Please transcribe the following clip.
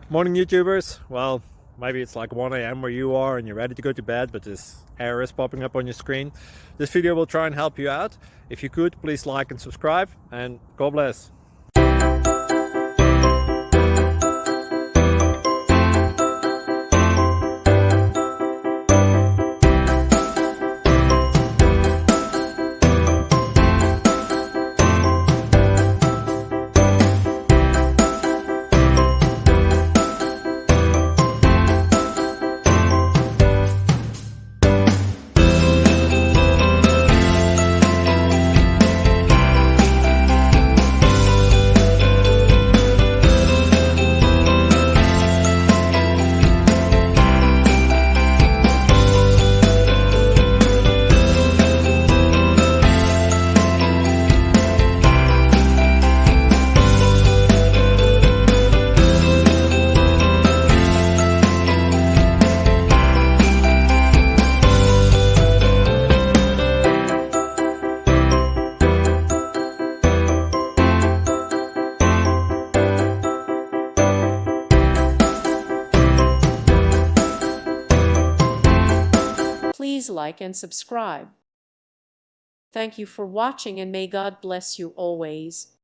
Morning, YouTubers. Well, maybe it's like 1 a.m. where you are and you're ready to go to bed, but this error is popping up on your screen. This video will try and help you out. If you could, please like and subscribe, and God bless. Please like and subscribe. Thank you for watching, and may God bless you always.